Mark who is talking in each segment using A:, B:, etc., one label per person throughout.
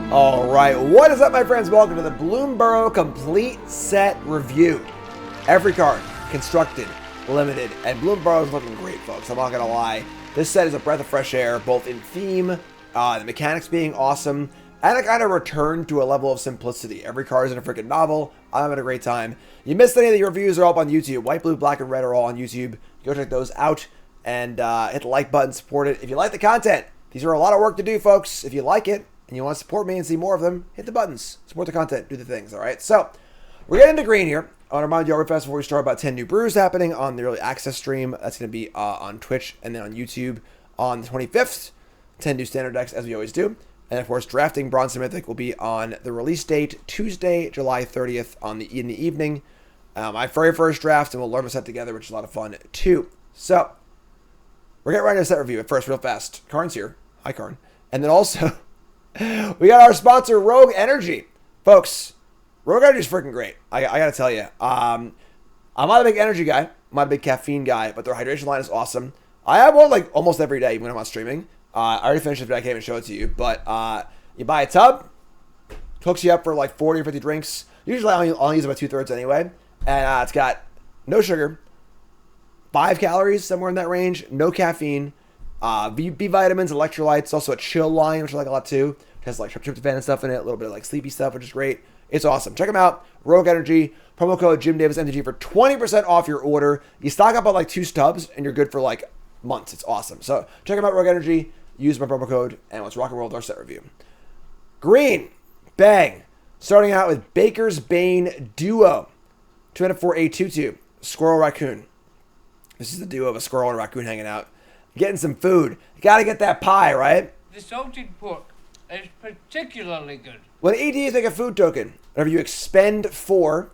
A: All right, what is up, my friends? Welcome to the Bloomburrow Complete Set Review. Every card, constructed, limited, and Bloomburrow is looking great, folks. I'm not going to lie. This set is a breath of fresh air, both in theme, the mechanics being awesome, and a kind of return to a level of simplicity. Every card is in a freaking novel. I'm having a great time. You missed any of the reviews, are all up on YouTube. White, blue, black, and red are all on YouTube. Go check those out and hit the like button, support it. If you like the content, these are a lot of work to do, folks. If you like it, and you want to support me and see more of them, hit the buttons. Support the content, do the things, all right? So, we're getting into green here. I want to remind you all real fast before we start about 10 new brews happening on the early access stream. That's going to be on Twitch and then on YouTube on the 25th. 10 new standard decks, as we always do. And, of course, drafting Bronze and Mythic will be on the release date, Tuesday, July 30th in the evening. My very first draft, and we'll learn a set together, which is a lot of fun, too. So, we're getting right into a set review. At first, real fast. Karn's here. Hi, Karn. And then also... we got our sponsor, Rogue Energy. Folks, Rogue Energy is freaking great. I got to tell you. I'm not a big energy guy. I'm not a big caffeine guy, but their hydration line is awesome. I have one like almost every day when I'm not streaming. I already finished it, but I can't even show it to you. But you buy a tub, hooks you up for like 40 or 50 drinks. Usually I only use about 2/3 anyway. And it's got no sugar, 5 calories, somewhere in that range, no caffeine. B vitamins, electrolytes, also a chill line, which I like a lot too. It has like tryptophan and stuff in it, a little bit of like sleepy stuff, which is great. It's awesome. Check them out. Rogue Energy, promo code Jim Davis MTG for 20% off your order. You stock up on like 2 stubs and you're good for like months. It's awesome. So check them out, Rogue Energy. Use my promo code and let's rock and roll with our set review. Green, bang. Starting out with Baker's Bane Duo. 2/4/8/2/2. Squirrel Raccoon. This is the duo of a squirrel and a raccoon hanging out. Getting some food. You gotta get that pie, right?
B: The salted pork is particularly good.
A: When EDs make a food token, whenever you expend 4,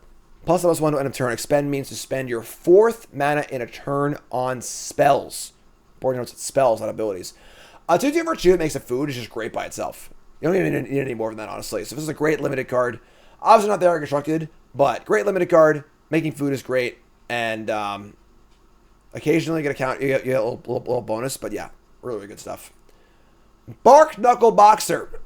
A: +1 to end of turn. Expend means to spend your 4th mana in a turn on spells. Board notes, it's spells, not abilities. 2/2 for 2 that makes a food is just great by itself. You don't even need any more than that, honestly. So this is a great limited card. Obviously not there constructed, but great limited card. Making food is great. And, occasionally you get a little bonus, but yeah, really good stuff. Bark Knuckle Boxer,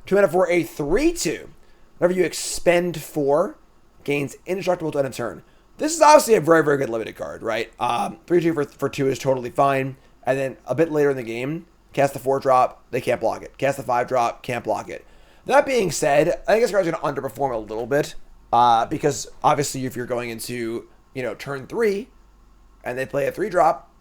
A: 2/4/8/3/2. Whenever you expend 4, gains indestructible to end of turn. This is obviously a very, very good limited card, right? 3/2 for 2 is totally fine. And then a bit later in the game, cast the 4-drop, they can't block it. Cast the 5-drop, can't block it. That being said, I think this card's going to underperform a little bit because obviously if you're going into, turn 3, and they play a 3-drop,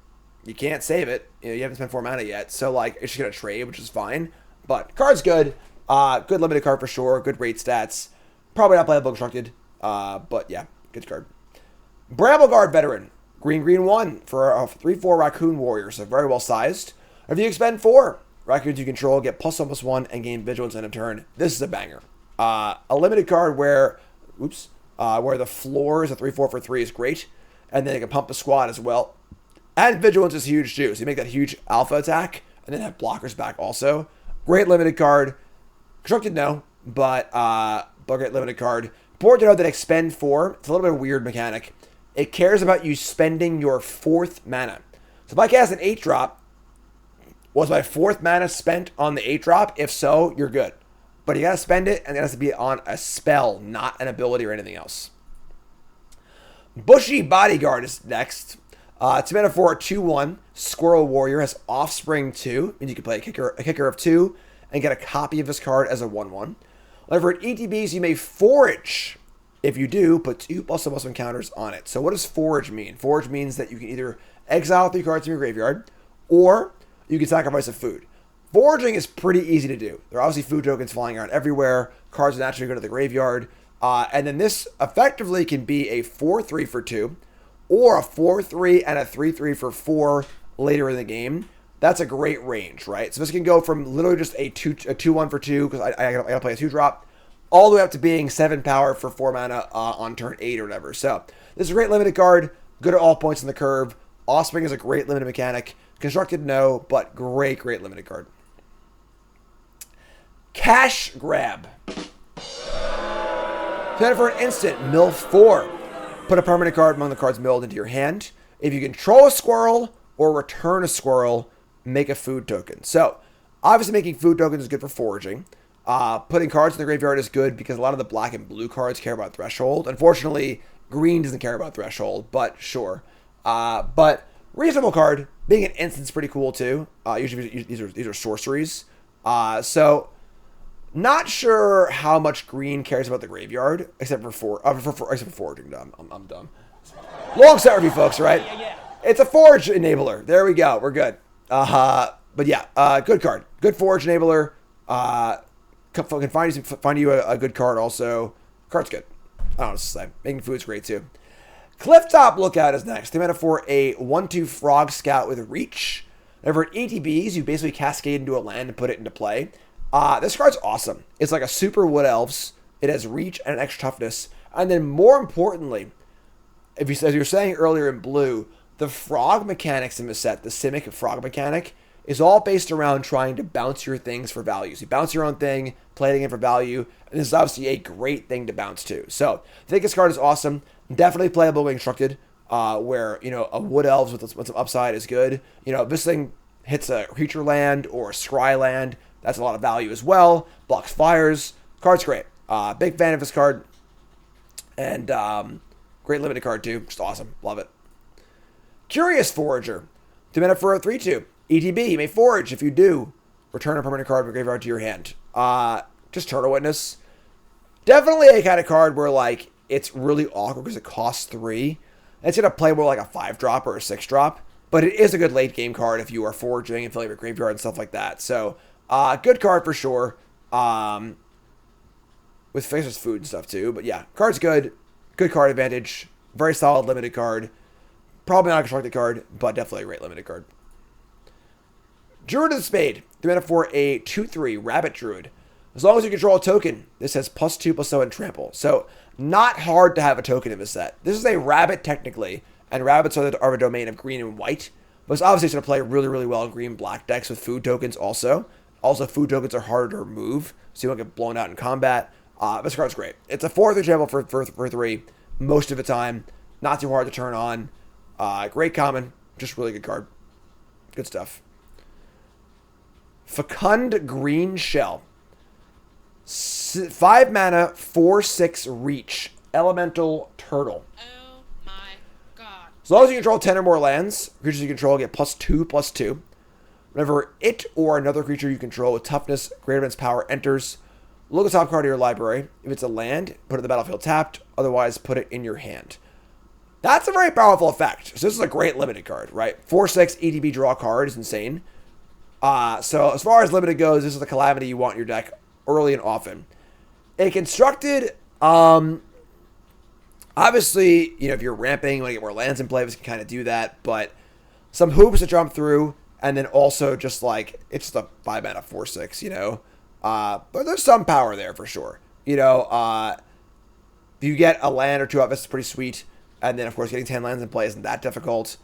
A: you can't save it. You haven't spent 4 mana yet. So, like, it's just going to trade, which is fine. But, card's good. Good limited card for sure. Good rate stats. Probably not playable constructed. But, yeah, good card. Brambleguard Veteran. Green 1 for a 3/4 Raccoon Warrior. So, very well sized. If you expend 4, Raccoons you control get +1/+1 and gain Vigilance end of turn. This is a banger. A limited card where the floor is a 3/4 for 3 is great. And then they can pump the squad as well. And Vigilance is huge too. So you make that huge alpha attack. And then have blockers back also. Great limited card. Constructed, no. But great limited card. Important to know that expend 4. It's a little bit of a weird mechanic. It cares about you spending your 4th mana. So if I cast an 8-drop, was my 4th mana spent on the 8-drop? If so, you're good. But you gotta spend it, and it has to be on a spell, not an ability or anything else. Bushy Bodyguard is next. 2/4/2/1. Squirrel Warrior has Offspring 2. Means you can play a kicker of 2 and get a copy of this card as a 1/1. Whenever it ETBs, you may forage. If you do, put 2 +1/+1 counters on it. So what does forage mean? Forage means that you can either exile 3 cards from your graveyard, or you can sacrifice a food. Foraging is pretty easy to do. There are obviously food tokens flying around everywhere. Cards naturally go to the graveyard. And then this effectively can be a 4/3 for 2, or a 4/3 and a 3/3 for 4 later in the game. That's a great range, right? So this can go from literally just a 2/1 for 2, because I gotta play a 2-drop, all the way up to being 7 power for 4 mana on turn 8 or whatever. So this is a great limited card, good at all points in the curve. Offspring is a great limited mechanic. Constructed, no, but great limited card. Cash Grab. Spend it for an instant. Mill 4. Put a permanent card among the cards milled into your hand. If you control a squirrel or return a squirrel, make a food token. So, obviously making food tokens is good for foraging. Putting cards in the graveyard is good because a lot of the black and blue cards care about threshold. Unfortunately, green doesn't care about threshold, but sure. But reasonable card. Being an instant's pretty cool too. Usually these are sorceries. So not sure how much green cares about the graveyard, except for foraging. I'm dumb. Long set review, folks. Right?
B: Yeah.
A: It's a forage enabler. There we go. We're good. But yeah, good card. Good forage enabler. Can find you a good card also. Card's good. I don't know what to say. Making food's great too. Clifftop Lookout is next. They meant it for a 1/2 Frog Scout with Reach. Whenever it ETBs, you basically cascade into a land and put it into play. This card's awesome. It's like a super Wood Elves. It has Reach and an extra toughness. And then more importantly, as you were saying earlier in blue, the frog mechanics in the set, the Simic frog mechanic, is all based around trying to bounce your things for value. So you bounce your own thing, play it again for value, and this is obviously a great thing to bounce to. So I think this card is awesome. Definitely playable when constructed, where, a Wood Elves with some upside is good. This thing hits a creature land or a scry land. That's a lot of value as well. Blocks fires. Card's great. Big fan of this card. And great limited card too. Just awesome. Love it. Curious Forager. 2 mana for a 3/2. ETB. You may forage. If you do, return a permanent card from your graveyard to your hand. Just Turtle Witness. Definitely a kind of card where, like, it's really awkward because it costs 3. It's going to play more like a 5-drop or a 6-drop. But it is a good late game card if you are foraging and filling your graveyard and stuff like that. So, good card for sure. With faceless food and stuff too. But yeah, card's good. Good card advantage. Very solid limited card. Probably not a constructed card, but definitely a great limited card. Druid of the Spade. 3 mana for a 2/3 Rabbit Druid. As long as you control a token, this has +2/+0 and trample. So, not hard to have a token in this set. This is a rabbit technically, and rabbits are a domain of green and white. But it's obviously going to play really, really well in green-black decks with food tokens also. Also, food tokens are harder to remove, so you won't get blown out in combat. This card's great. It's a 4/3 trample for 3 most of the time. Not too hard to turn on. Great common. Just really good card. Good stuff. Fecund Green Shell. 5 mana, 4/6 Reach. Elemental Turtle.
C: Oh my god.
A: As long as you control 10 or more lands, creatures you control get +2/+2. Whenever it or another creature you control with toughness greater than its power enters, look at the top card of your library. If it's a land, put it in the battlefield tapped. Otherwise, put it in your hand. That's a very powerful effect. So this is a great limited card, right? 4/6 EDB draw card is insane. So as far as limited goes, this is the calamity you want in your deck early and often. A constructed, obviously, if you're ramping, you want to get more lands in play, this can kind of do that. But some hoops to jump through, and then also just like, it's just a 5 mana 4/6, but there's some power there for sure. If you get a land or two out, this is pretty sweet. And then, of course, getting 10 lands in play isn't that difficult.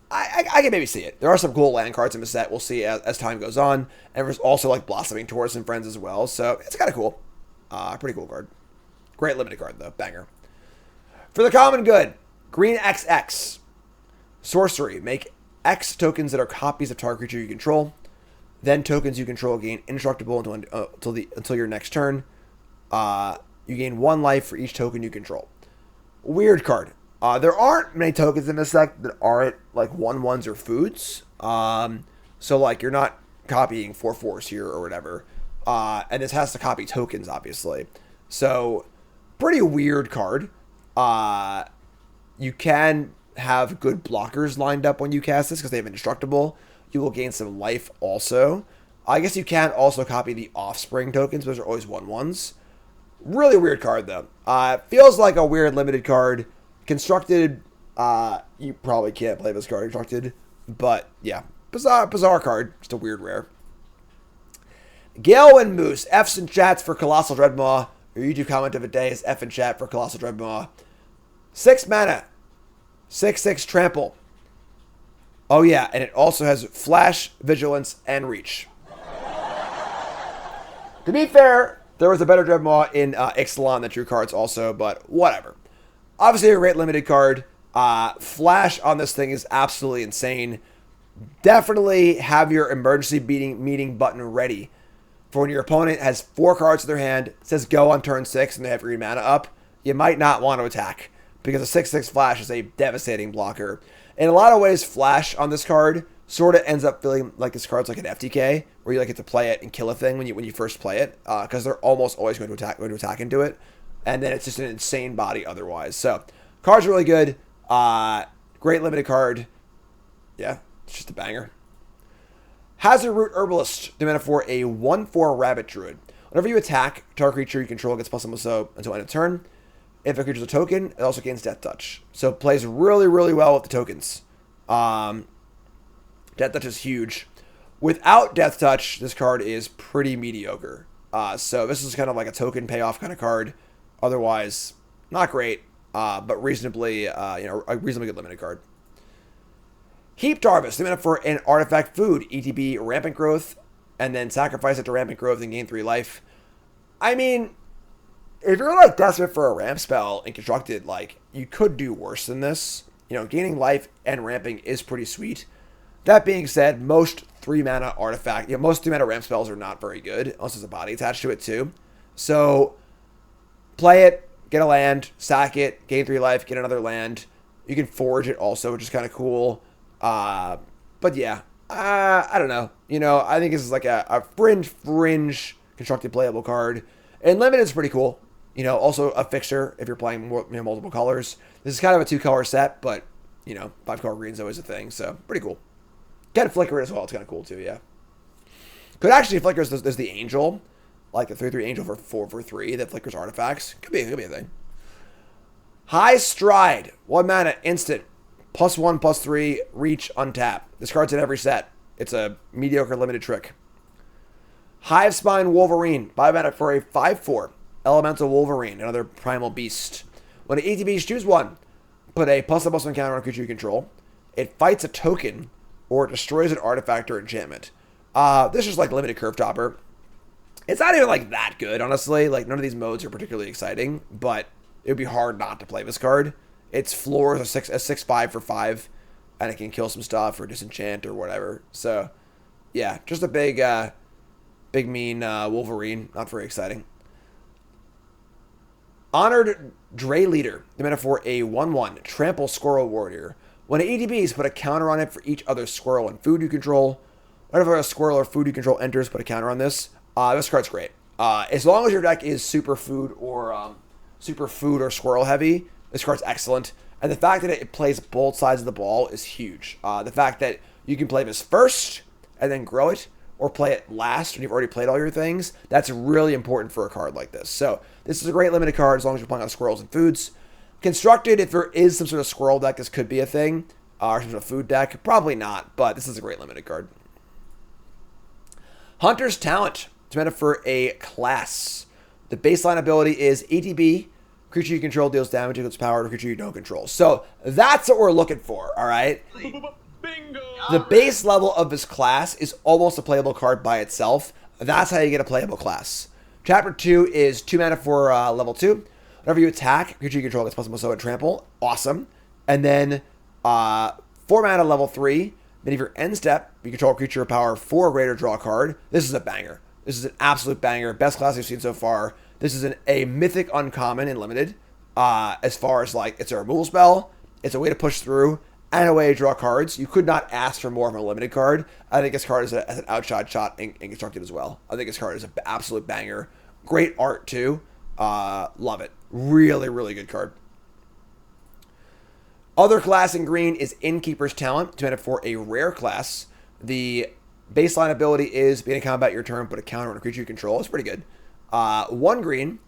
A: I can maybe see it. There are some cool land cards in the set. We'll see as time goes on. And there's also, like, Blossoming Taurus and Friends as well. So, it's kind of cool. Pretty cool card. Great limited card, though. Banger. For the common good, green XX. Sorcery. Make X tokens that are copies of target creature you control. Then tokens you control gain indestructible until your next turn. You gain 1 life for each token you control. Weird card. There aren't many tokens in this deck that aren't like 1/1s or foods. So like you're not copying 4/4s here or whatever. And this has to copy tokens, obviously. So pretty weird card. You can have good blockers lined up when you cast this because they have indestructible. You will gain some life also. I guess you can also copy the offspring tokens. Those are always 1/1s. Really weird card though. Feels like a weird limited card. Constructed, you probably can't play this card constructed, but yeah, bizarre card, just a weird rare. Galewind Moose, F's in chats for Colossal Dreadmaw. Your YouTube comment of the day is F in chat for Colossal Dreadmaw. 6 mana, 6/6 trample. Oh yeah, and it also has Flash, Vigilance, and Reach. To be fair, there was a better Dreadmaw in Ixalan that drew cards also, but whatever. Obviously a great limited card. Flash on this thing is absolutely insane. Definitely have your emergency meeting button ready for when your opponent has 4 cards in their hand, says go on turn 6, and they have green mana up. You might not want to attack because a 6/6 Flash is a devastating blocker. In a lot of ways, Flash on this card sort of ends up feeling like this card's like an FTK, where you like get to play it and kill a thing when you first play it, because they're almost always going to attack into it, and then it's just an insane body otherwise. So, card's really good. Great limited card. Yeah, it's just a banger. Hazard Root Herbalist, the mana for a 1/4 Rabbit Druid. Whenever you attack, target creature you control gets +1 so until end of turn. If a creature's a token, it also gains Death Touch. So it plays really, really well with the tokens. Death Touch is huge. Without Death Touch, this card is pretty mediocre. So this is kind of like a token payoff kind of card. Otherwise, not great, but reasonably, a reasonably good limited card. Heaped Harvest, the mana for an artifact food, ETB Rampant Growth, and then sacrifice it to Rampant Growth and gain 3 life. I mean, if you're like desperate for a ramp spell and constructed, like, you could do worse than this. Gaining life and ramping is pretty sweet. That being said, most 3 mana artifact, most 3 mana ramp spells are not very good, unless there's a body attached to it too. So, play it, get a land, sack it, gain 3 life, get another land. You can forge it also, which is kind of cool. But yeah, I don't know. I think this is like a fringe constructed playable card. And limited is pretty cool. Also a fixture if you're playing multiple colors. This is kind of a 2-color set, but 5-color green is always a thing, so pretty cool. Can flicker it as well. It's kind of cool too, yeah. Could actually flicker. There's the angel, like the 3/3 angel for 4/3 that flickers artifacts. Could be a thing. High Stride, 1 mana, instant, +1/+3, reach, untap. This card's in every set. It's a mediocre limited trick. Hivespine Wolverine, 5 mana for a 5/4 elemental Wolverine, another primal beast. When it ETBs, choose 1. Put a +1/+1 counter on a creature you control. It fights a token or it destroys an artifact or enchantment. This is like limited curve topper. It's not even like that good, honestly. Like, none of these modes are particularly exciting, but it would be hard not to play this card. Its floor is a 6/5 for 5, and it can kill some stuff or disenchant or whatever. So, yeah, just a big mean Wolverine. Not very exciting. Honored Dray Leader, the mana for a 1/1 Trample Squirrel Warrior. When it ETBs, put a counter on it for each other squirrel and food you control. Whenever a squirrel or food you control enters, put a counter on this. This card's great. As long as your deck is super food or squirrel heavy, this card's excellent. And the fact that it plays both sides of the ball is huge. The fact that you can play this first and then grow it, or play it last when you've already played all your things, that's really important for a card like this. So this is a great limited card as long as you're playing on squirrels and foods. Constructed, if there is some sort of squirrel deck, this could be a thing. Or some sort of food deck. Probably not, but this is a great limited card. Hunter's Talent. It's meant for a class. The baseline ability is ETB. Creature you control deals damage to its power to a creature you don't control. So that's what we're looking for, alright?
D: Bingo!
A: The base level of this class is almost a playable card by itself. That's how you get a playable class. Chapter 2 is 2 mana for level 2. Whenever you attack, creature you control gets +1/+1 and trample. Awesome. And then 4 mana level 3. Then if your end step, you control a creature of power 4 or greater, draw a card. This is a banger. This is an absolute banger. Best class we've seen so far. This is a mythic uncommon and limited. As far as like, it's a removal spell. It's a way to push through and a way to draw cards. You could not ask for more of a limited card. I think this card is an outshot shot and constructed as well. I think this card is an absolute banger. Great art too. Love it. Really, really good card. Other class in green is Innkeeper's Talent. It's meant for a rare class. The baseline ability is being in combat your turn, put a counter on a creature you control. It's pretty good. 1 green.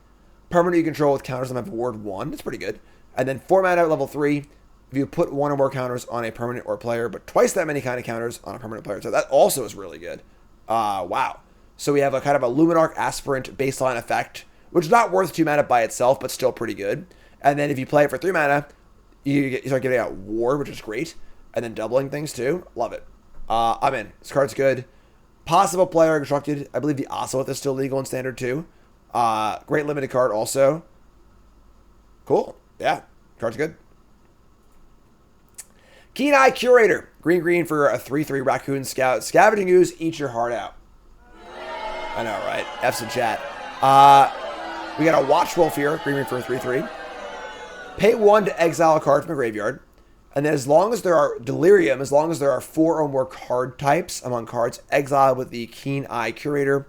A: Permanent you control with counters on have ward 1. It's pretty good. And then 4 mana at level 3. If you put 1 or more counters on a permanent or player, but twice that many kind of counters on a permanent player. So that also is really good. Wow. So we have a kind of a Luminarch Aspirant baseline effect, which is not worth 2 mana by itself, but still pretty good. And then if you play it for 3 mana, you start getting out Ward, which is great. And then doubling things too. Love it. I'm in. This card's good. Possible player constructed. I believe the Ocelot is still legal in Standard too. Great limited card also. Cool. Yeah. Card's good. Keen Eye Curator. Green for a 3/3 Raccoon Scout. Scavenging Ooze, eat your heart out. I know, right? F's in chat. We got a Watch Wolf here. Green for a 3/3. Pay 1 to exile a card from a graveyard. And then as long as there are Delirium, as long as there are 4 or more card types among cards exiled with the Keen Eye Curator,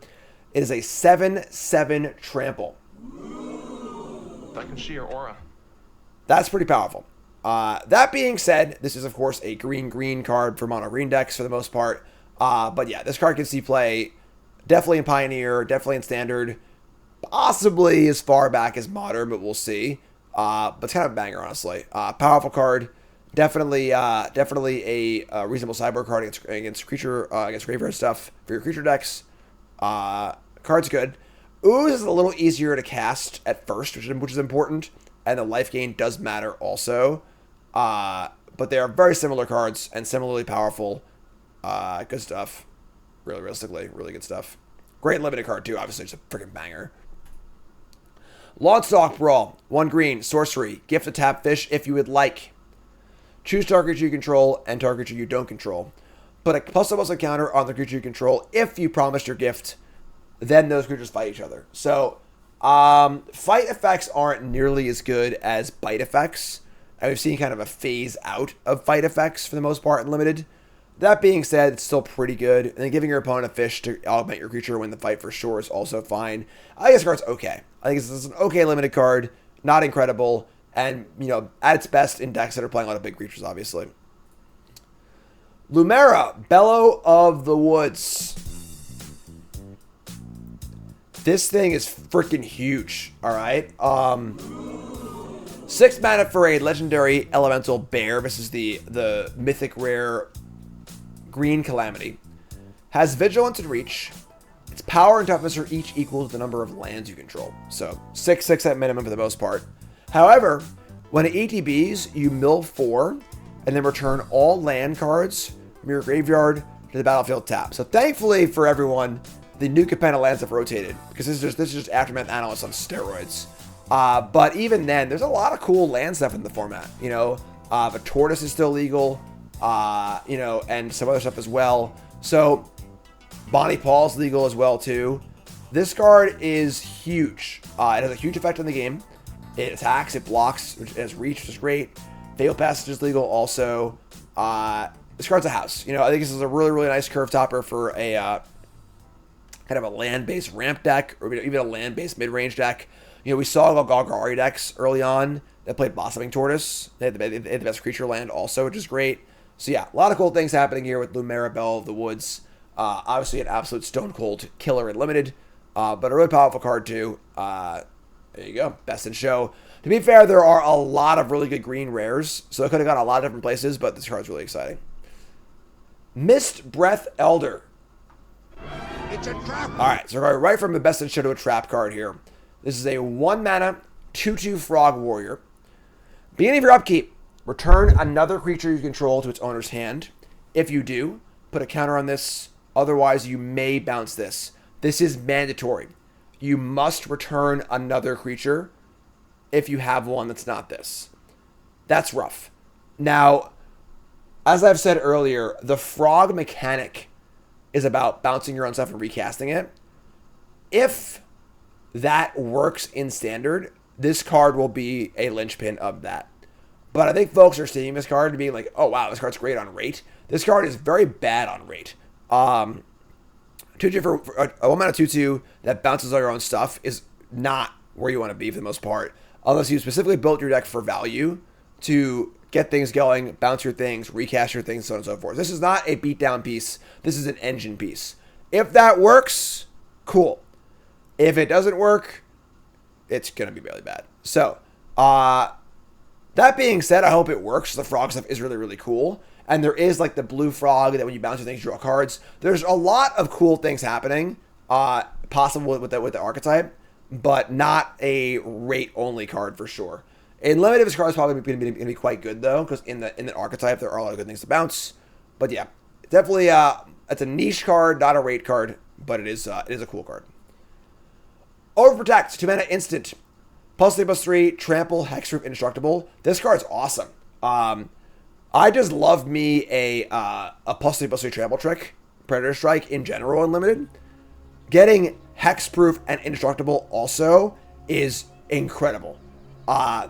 A: it is a 7/7 trample.
D: I can see your aura.
A: That's pretty powerful. That being said, this is, of course, a green card for mono green decks for the most part. But yeah, this card can see play definitely in Pioneer, definitely in Standard, possibly as far back as Modern, but we'll see. But it's kind of a banger, honestly. Powerful card. Definitely a reasonable sideboard card against graveyard stuff for your creature decks. Card's good. Ooze is a little easier to cast at first, which is important, and the life gain does matter also. But they are very similar cards and similarly powerful. Good stuff. Really, realistically, really good stuff. Great limited card too. Obviously, it's a freaking banger. Lawnstalk Brawl. 1 green. Sorcery. Gift a tap fish if you would like. Choose target you control and target you don't control. Put a +1/+1 counter on the creature you control if you promised your gift. Then those creatures fight each other. So, fight effects aren't nearly as good as bite effects. And we've seen kind of a phase out of fight effects for the most part in Limited. That being said, it's still pretty good. And then giving your opponent a fish to augment your creature when the fight for sure is also fine. I think this card's okay. I think this is an okay limited card. Not incredible. And, you know, at its best in decks that are playing a lot of big creatures, obviously. Lumera, Bellow of the Woods. This thing is freaking huge, alright? 6 mana for a legendary elemental bear. This is the mythic rare green calamity. Has vigilance and reach. Its power and toughness are each equal to the number of lands you control. So 6/6 at minimum for the most part. However, when it ETBs, you mill 4 and then return all land cards from your graveyard to the battlefield tap. So thankfully for everyone, the new Capenna lands have rotated because this is just Aftermath Analyst on steroids. But even then, there's a lot of cool land stuff in the format. You know, the Tortoise is still legal, you know, and some other stuff as well. So Bonnie Paul's legal as well too. This card is huge. It has a huge effect on the game. It attacks, it blocks, it has reach, which is great. Fatal Passage is legal also. This card's a house. You know, I think this is a really, really nice curve topper for a kind of a land-based ramp deck, or even a land-based mid-range deck. You know, we saw Golgari decks early on that played Blossoming Tortoise. They had the best creature land also, which is great. So yeah, a lot of cool things happening here with Lumera, Belle of the Woods. Obviously an absolute stone cold killer in Limited, but a really powerful card too. There you go, best in show. To be fair, there are a lot of really good green rares, so it could have gone a lot of different places, but this card's really exciting. Mist Breath Elder.
E: It's a trap.
A: Alright, so we're going right from the best in show to a trap card here. This is a 1 mana, 2/2 Frog Warrior. Beginning of your upkeep, return another creature you control to its owner's hand. If you do, put a counter on this. Otherwise, you may bounce this. This is mandatory. You must return another creature if you have one that's not this. That's rough. Now, as I've said earlier, the frog mechanic is about bouncing your own stuff and recasting it. If that works in Standard, this card will be a linchpin of that. But I think folks are seeing this card and being like, oh wow, this card's great on rate. This card is very bad on rate. 2/2 for a 1 mana 2/2 that bounces all your own stuff is not where you want to be for the most part, unless you specifically built your deck for value to get things going, bounce your things, recast your things, so on and so forth. This is not a beatdown piece. This is an engine piece. If that works, cool. If it doesn't work, it's going to be really bad. So, that being said, I hope it works. The frog stuff is really, really cool. And there is like the blue frog that when you bounce your things, you draw cards. There's a lot of cool things happening, possible with the archetype, but not a rate-only card for sure. In Limited, this card is probably going to be quite good, though, because in the archetype, there are a lot of good things to bounce. But yeah, definitely, it's a niche card, not a rate card, but it is a cool card. Overprotect, 2 mana instant. +3/+3, trample, hexproof, indestructible. This card's awesome. I just love me a +3/+3 trample trick, Predator Strike in general in Limited. Getting hexproof and indestructible also is incredible.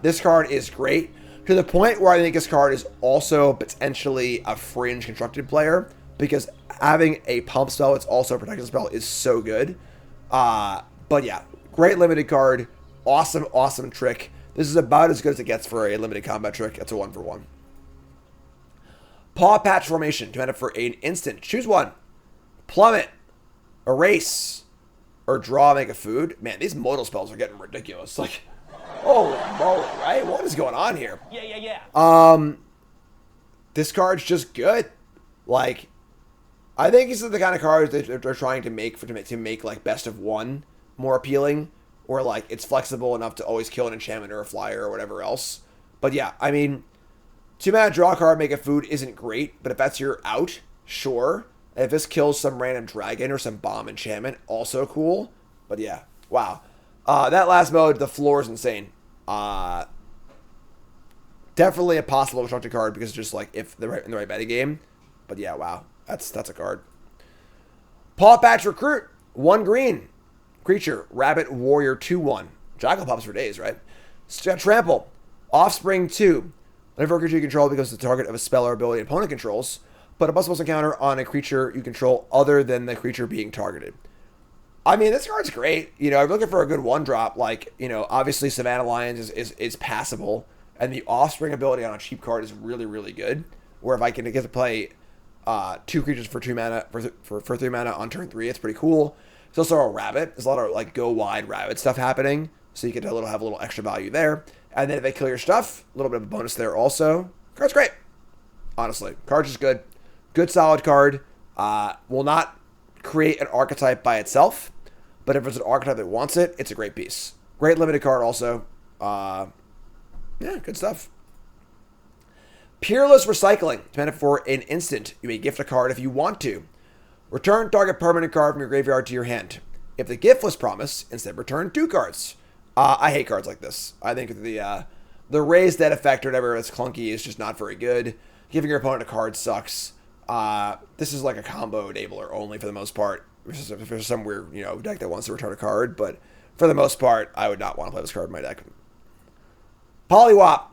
A: This card is great to the point where I think this card is also potentially a fringe constructed player because having a pump spell, it's also a protection spell, is so good. But yeah, great limited card. Awesome, awesome trick. This is about as good as it gets for a limited combat trick. It's a 1-for-1. Paw Patch Formation. 2 mana for an instant. Choose one. Plummet. Erase. Or draw, make a food. Man, these modal spells are getting ridiculous. Like, holy moly, right? What is going on here? Yeah. This card's just good. Like, I think these are the kind of cards that they're trying to make to make like best of one more appealing, or like it's flexible enough to always kill an enchantment or a flyer or whatever else. But yeah, I mean, 2 mana draw card, make a food isn't great, but if that's your out, sure. And if this kills some random dragon or some bomb enchantment, also cool. But yeah, wow. That last mode, the floor is insane. Definitely a possible constructed card because it's just like if they're in the right metagame. But yeah, wow. That's a card. Paw Patch Recruit. 1 green. Creature. Rabbit Warrior 2/1. Jackal pops for days, right? Trample. Offspring 2. Whenever a creature you control becomes the target of a spell or ability opponent controls, put a +1 encounter on a creature you control other than the creature being targeted. I mean, this card's great. You know, I'm looking for a good 1-drop. Like, you know, obviously Savannah Lions is passable, and the Offspring ability on a cheap card is really, really good. Where if I can get to play 2 creatures for 2 mana for 3 mana on turn 3, it's pretty cool. It's also a rabbit. There's a lot of like go wide rabbit stuff happening, so you get to have a little extra value there. And then if they kill your stuff, a little bit of a bonus there also. Card's great. Honestly, card's just good. Good solid card. Will not create an archetype by itself, but if it's an archetype that wants it, it's a great piece. Great limited card also. Yeah, good stuff. Peerless Recycling. 2 mana for an instant. You may gift a card if you want to. Return target permanent card from your graveyard to your hand. If the gift was promised, instead return 2 cards. I hate cards like this. I think the raise dead effect or whatever that's clunky is just not very good. Giving your opponent a card sucks. This is like a combo enabler only for the most part. If there's some weird, deck that wants to return a card, but for the most part, I would not want to play this card in my deck. Poliwop.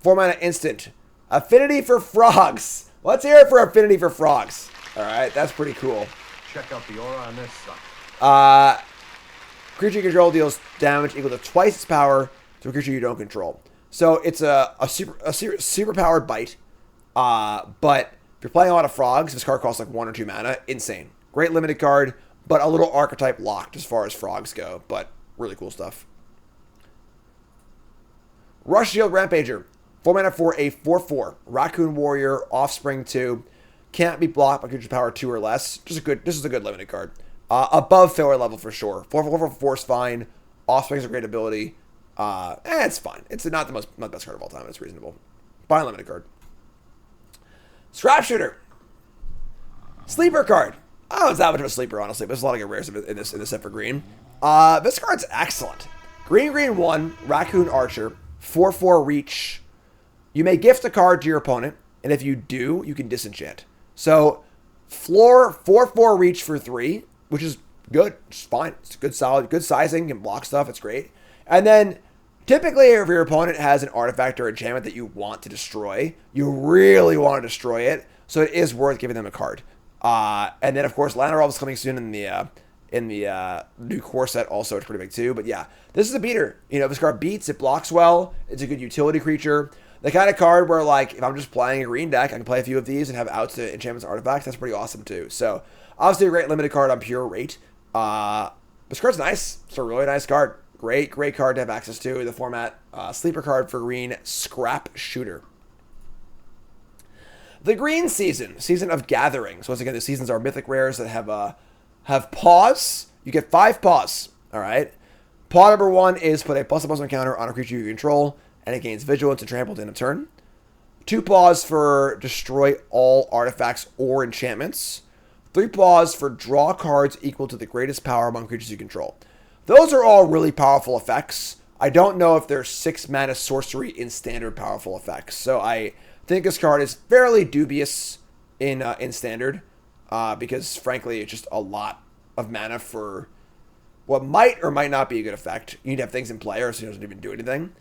A: 4 mana instant. Affinity for Frogs. Let's hear it for Affinity for Frogs. Alright, that's pretty cool.
D: Check out the aura on this sucker.
A: Creature you control deals damage equal to twice its power to a creature you don't control. So it's a super powered bite. But if you're playing a lot of frogs, this card costs like 1 or 2 mana. Insane. Great limited card, but a little archetype locked as far as frogs go. But really cool stuff. Rush Shield Rampager. 4 mana for a 4/4. Raccoon Warrior, Offspring 2. Can't be blocked by creature power 2 or less. This is a good limited card. Above filler level for sure. 4/4 is fine. Offspring is a great ability. It's fine. It's not the best card of all time. It's reasonable. Fine limited card. Scrap Shooter. Sleeper card. Oh, it's not much of a sleeper, honestly. There's a lot of good rares in this set for green. This card's excellent. Green 1, Raccoon Archer, 4/4 reach. You may gift a card to your opponent, and if you do, you can disenchant. So, floor 4/4 reach for 3, which is good. It's fine. It's good, solid, good sizing. Can block stuff. It's great. And then, typically, if your opponent has an artifact or enchantment that you want to destroy, you really want to destroy it, so it is worth giving them a card. And then, of course, Llanowar is coming soon in the new core set also. It's pretty big too. But yeah, this is a beater. If this card beats, it blocks well. It's a good utility creature. The kind of card where, like, if I'm just playing a green deck, I can play a few of these and have outs to enchantments and artifacts. That's pretty awesome too. So, obviously a great limited card on pure rate. This card's nice. It's a really nice card. Great card to have access to in the format. Sleeper card for green, Scrap Shooter. The Green Season of Gathering. So once again, the seasons are mythic rares that have paws. You get 5 paws. All right. Paw number 1 is put a +1/+1 encounter on a creature you control, and it gains vigilance and trampled in a turn. 2 paws for destroy all artifacts or enchantments. 3 paws for draw cards equal to the greatest power among creatures you control. Those are all really powerful effects. I don't know if there's 6 mana sorcery in standard powerful effects. So I think this card is fairly dubious in standard because, frankly, it's just a lot of mana for what might or might not be a good effect. You need to have things in play or else it doesn't even do anything.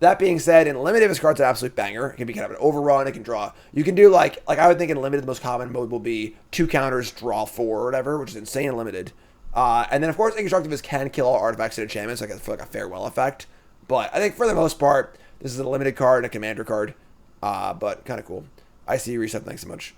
A: That being said, in limited, this card's an absolute banger. It can be kind of an overrun. It can draw. You can do like I would think in limited, the most common mode will be 2 counters, draw 4 or whatever, which is insane in limited. And then, of course, Inconstructiveness can kill all artifacts and enchantments, like for like a farewell effect. But I think for the most part, this is a limited card and a commander card. But kind of cool. I see you, Reset. Thanks so much.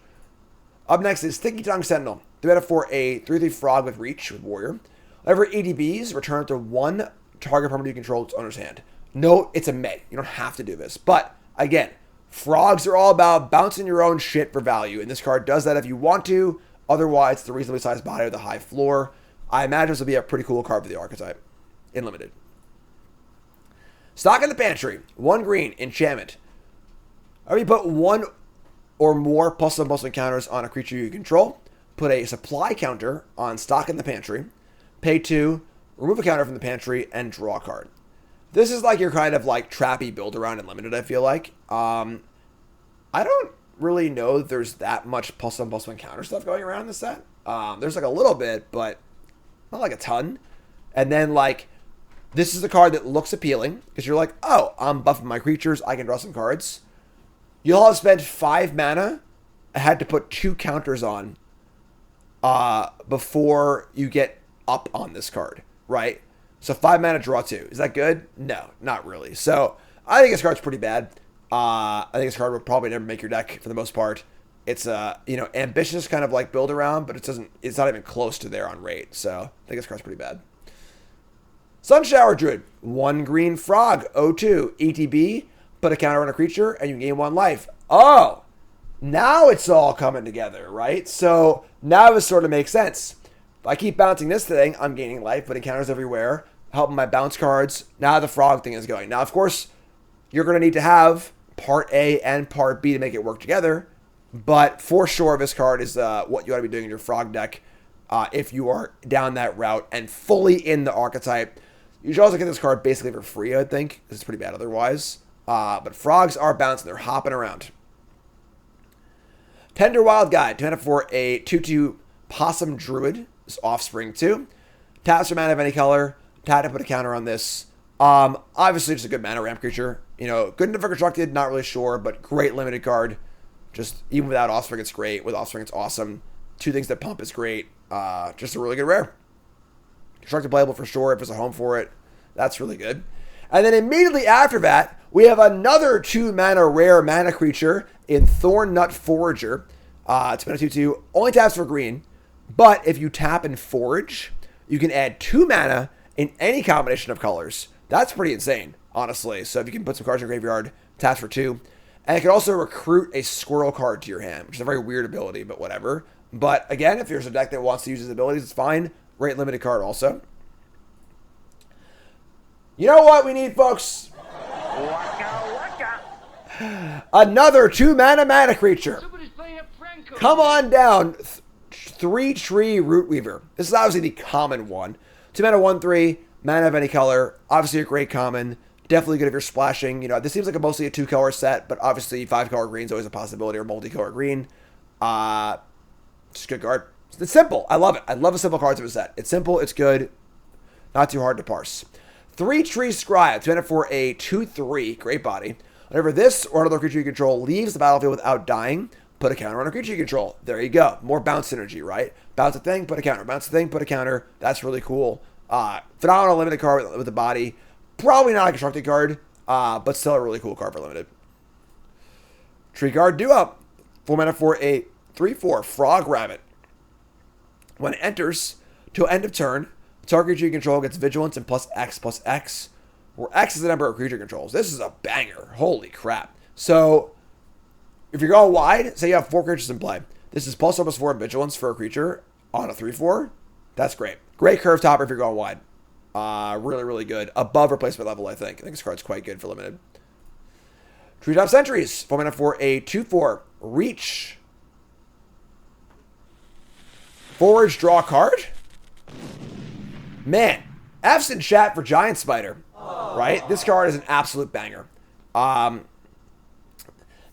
A: Up next is Sticky Tongue Sentinel. 3 mana for a 3/3 frog with reach with warrior. Whenever EDBs, return to 1 target permanent you control its owner's hand. Note, it's a may. You don't have to do this. But, again, frogs are all about bouncing your own shit for value. And this card does that if you want to. Otherwise, it's a reasonably sized body with a high floor. I imagine this will be a pretty cool card for the archetype. In limited. Stock in the Pantry. 1 green. Enchantment. Whenever you put 1 or more +1/+1 counters on a creature you control, put a supply counter on Stock in the Pantry. Pay 2. Remove a counter from the pantry and draw a card. This is like your kind of like trappy build around in limited, I feel like. I don't really know that there's that much +1/+1 counter stuff going around in this set. There's like a little bit, but not like a ton. And then like, this is the card that looks appealing because you're like, oh, I'm buffing my creatures. I can draw some cards. You'll have spent 5 mana. I had to put 2 counters on before you get up on this card, right? So 5 mana, draw 2. Is that good? No, not really. So I think this card's pretty bad. I think this card will probably never make your deck for the most part. It's ambitious kind of like build around, but it's not even close to there on rate. So I think this card's pretty bad. Sunshower Druid, 1 green frog, 0/2, ETB, put a counter on a creature, and you gain 1 life. Oh, now it's all coming together, right? So now this sort of makes sense. If I keep bouncing this thing, I'm gaining life, putting counters everywhere, helping my bounce cards. Now the frog thing is going. Now, of course, you're going to need to have part A and part B to make it work together. But for sure, this card is what you ought to be doing in your frog deck if you are down that route and fully in the archetype. You should also get this card basically for free, I think. This is pretty bad otherwise. But frogs are bouncing. They're hopping around. Tender Wild Guide. 2 mana for a 2/2 Possum Druid. This Offspring 2. Taps for mana of any color. Tap to put a counter on this. Obviously, just a good mana ramp creature. You know, good enough for constructed, not really sure, but great limited card. Just even without Offspring, it's great. With Offspring, it's awesome. 2 things that pump is great. Just a really good rare. Constructed playable for sure if there's a home for it. That's really good. And then immediately after that, we have another 2 mana rare mana creature in Thornnut Forager. It's been a 2/2. Only taps for green. But if you tap and forage, you can add 2 mana in any combination of colors. That's pretty insane, honestly. So if you can put some cards in your graveyard, taps for 2. And it can also recruit a squirrel card to your hand, which is a very weird ability, but whatever. But again, if there's a deck that wants to use his abilities, it's fine. Great limited card also. You know what we need, folks? Another 2 mana creature. Come on down. 3 tree Root Weaver. This is obviously the common one. 2 mana 1/3, mana of any color. Obviously a great common. Definitely good if you're splashing. You know, this seems like mostly a 2-color set, but obviously 5-color green is always a possibility, or multicolor green. Just a good card. It's simple. I love it. I love the simple cards of a set. It's simple. It's good. Not too hard to parse. 3 Tree Scribe. 2 mana for a 2/3. Great body. Whenever this or another creature you control leaves the battlefield without dying, put a counter on a creature you control. There you go. More bounce synergy, right? Bounce a thing, put a counter. Bounce a thing, put a counter. That's really cool. Phenomenal limited card with the body. Probably not a constructed card, but still a really cool card for limited. Tree Guard Duo. 4 mana for a 3/4 Frog Rabbit. When it enters, till end of turn, target creature you control gets vigilance and +X/+X, where X is the number of creature controls. This is a banger. Holy crap. So, if you're going wide, say you have 4 creatures in play. This is +4/+4 vigilance for a creature on a 3/4. That's great. Great curve topper if you're going wide. Really, really good. Above replacement level, I think. I think this card's quite good for limited. Treetop Sentries. 4 mana for a 2/4 Reach. Forage, draw a card. Man, F's in chat for Giant Spider. right? This card is an absolute banger. Kind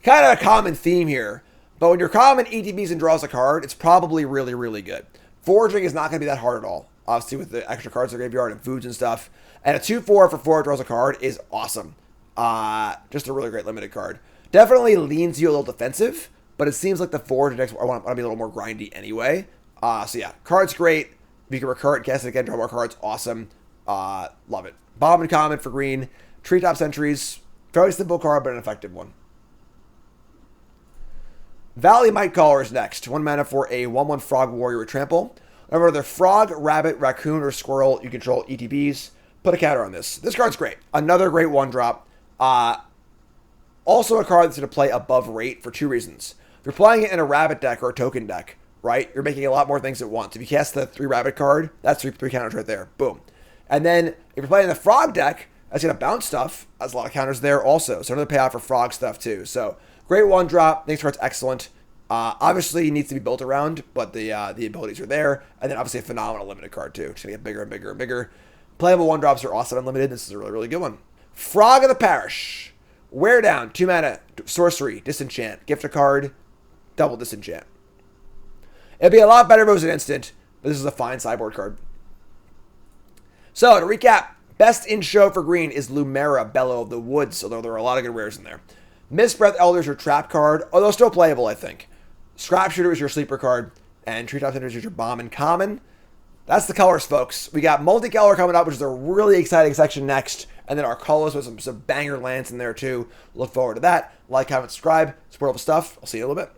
A: of a common theme here, but when you're common ETBs and draws a card, it's probably really, really good. Foraging is not going to be that hard at all, obviously with the extra cards in the graveyard and foods and stuff. And a 2/4 for 4 draws a card is awesome. Just a really great limited card. Definitely leans you a little defensive, but it seems like the forage decks want to be a little more grindy anyway. So yeah, card's great. If you can recur it, cast it again, draw more cards, awesome. Love it. Bombin Common for green. Treetop Sentries. Fairly simple card, but an effective one. Valley Might Caller is next. 1 mana for a 1/1 Frog Warrior with Trample. Whenever they're Frog, Rabbit, Raccoon, or Squirrel, you control ETBs. Put a counter on this. This card's great. Another great 1-drop. Also a card that's going to play above rate for 2 reasons. If you're playing it in a Rabbit deck or a Token deck, right, you're making a lot more things at once. If you cast the 3 Rabbit card, that's 3 counters right there. Boom. And then if you're playing the Frog deck, that's going to bounce stuff. That's a lot of counters there also. So another payoff for Frog stuff too. So great 1-drop. This card's excellent. Obviously, it needs to be built around, but the abilities are there. And then obviously a phenomenal limited card too. It's going to get bigger and bigger and bigger. Playable 1-drops are awesome unlimited. This is a really, really good one. Frog of the Parish. Wear down. 2 mana. Sorcery. Disenchant. Gift a card. Double disenchant. It'd be a lot better if it was an instant, but this is a fine sideboard card. So, to recap, best in show for green is Lumera, Bellow of the Woods, although there are a lot of good rares in there. Mist Breath Elder is your trap card, although still playable, I think. Scrap Shooter is your sleeper card, and Treetop Tenders is your Bombin Common. That's the colors, folks. We got multicolor coming up, which is a really exciting section next, and then our colors with some banger lands in there, too. Look forward to that. Like, comment, subscribe, support all the stuff. I'll see you in a little bit.